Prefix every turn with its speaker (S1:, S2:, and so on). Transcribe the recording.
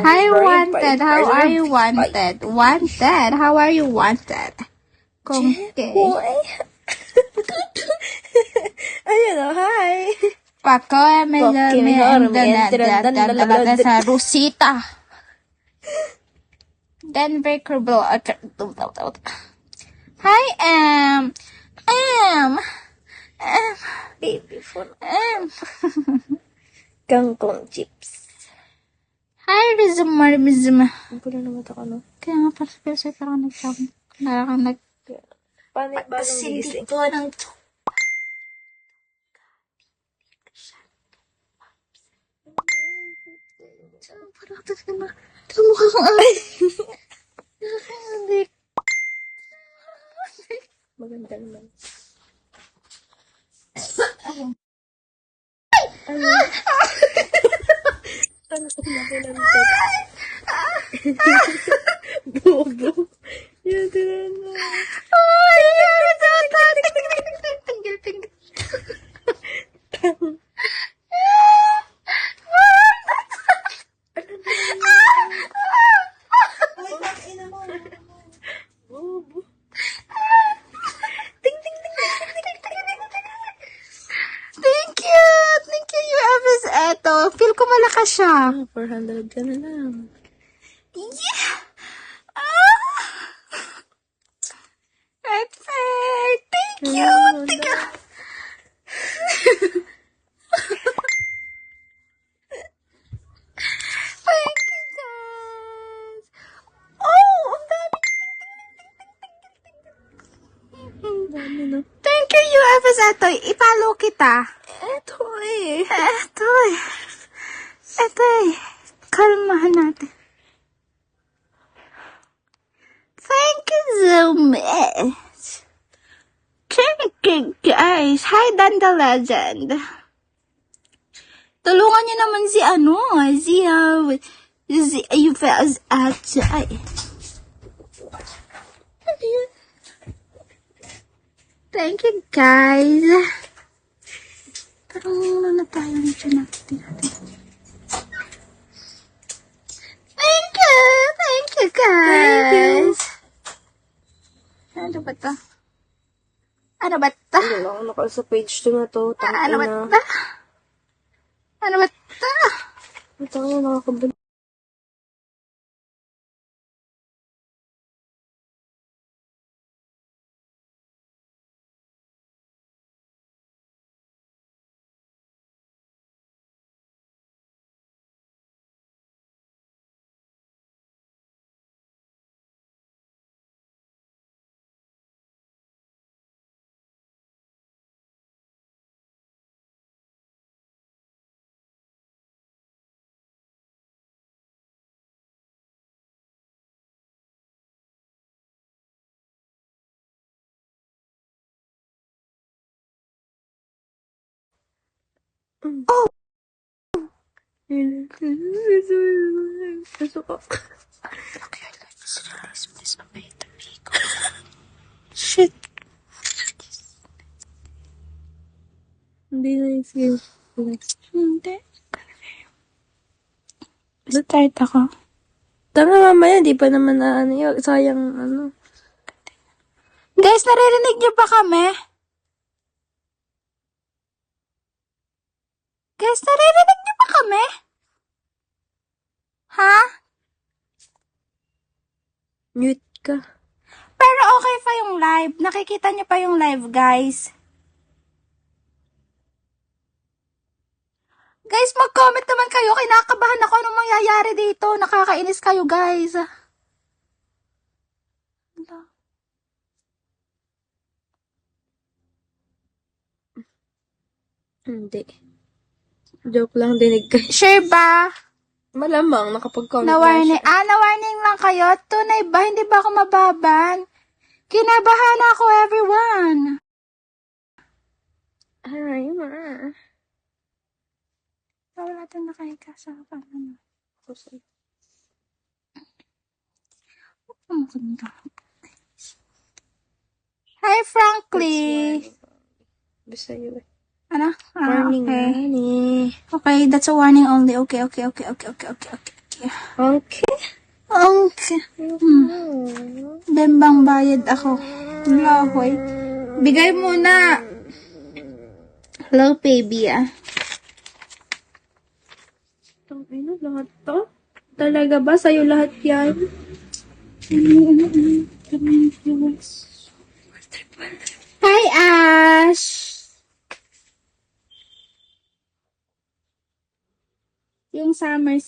S1: Hi, wanted. How are you, wanted? Wanted. How are you, wanted? Kung
S2: Ayun o, hi.
S1: Paco, me sa Rosita. Denver Kerbal. Hi,
S2: Beautiful. Kangkong chips.
S1: Hi, Rizumar.
S2: Ang pula naman ito ka, no?
S1: Kaya nga, parang nag-sound. Parang
S2: Paano yung bagong gigising?
S1: ko ng parang ito na. Ito mukha kong
S2: Maganda naman. Ano ito makilang ito? Bobo. Yan, tinan mo. Bobo.
S1: Thank you, UFS. Eto, feel ko malakas siya.
S2: 400 ka na lang.
S1: Yeah! Perfect! Thank you! Thank you! Thank you, guys! Oh! Ang dami!
S2: Dami, no?
S1: Thank you, UFS. Eto, ipalo kita.
S2: Eto eh.
S1: Eto eh. Kalmahan natin. Thank you so much. Thank you, guys. Hi, Dan the Legend. Tulungan niyo naman si UFS at ay. Thank you, guys. Pero muna na tayo nito natin. Thank you, guys. Ano ba ito?
S2: Ano lang, naka sa page 2 na to.
S1: Ano ba ito?
S2: Ito nga, nakakabal.
S1: Oh!
S2: Pasok ako.
S1: Okay, let's play the Pico. Shit.
S2: Hindi na yung skills.
S1: Hindi. Start ako.
S2: Tanga mamaya, di pa naman na ano yun. Sayang ano.
S1: Guys, naririnig niyo ba kami? Guys, naririnig niyo ba kami? Ha?
S2: Mute ka.
S1: Pero okay pa yung live. Nakikita niyo pa yung live, guys. Guys, mag-comment naman kayo. Kinakabahan ako anong mangyayari dito. Nakakainis kayo, guys.
S2: Hindi. Joke lang, dinig ka.
S1: Sure ba?
S2: Malamang, nakapag-comment
S1: Na-warning.
S2: na siya.
S1: Na-warning lang kayo. Tunay ba? Hindi ba ako mababan? Kinabahan ako, everyone.
S2: Ay, ma.
S1: Wala natin nakahiga sa kanan. Ang maganda. Hi, Frankly.
S2: Basta yun.
S1: Ano?
S2: Warning
S1: Okay.
S2: na ni.
S1: Okay, that's a warning only. Okay.
S2: Okay.
S1: Okay. Bembang bayad ako. Lahoy. Bigay mo na. Hello, baby, ah.
S2: Ano lahat to? Talaga ba? Sa'yo lahat yan?
S1: Hi, Ash! Yung summer.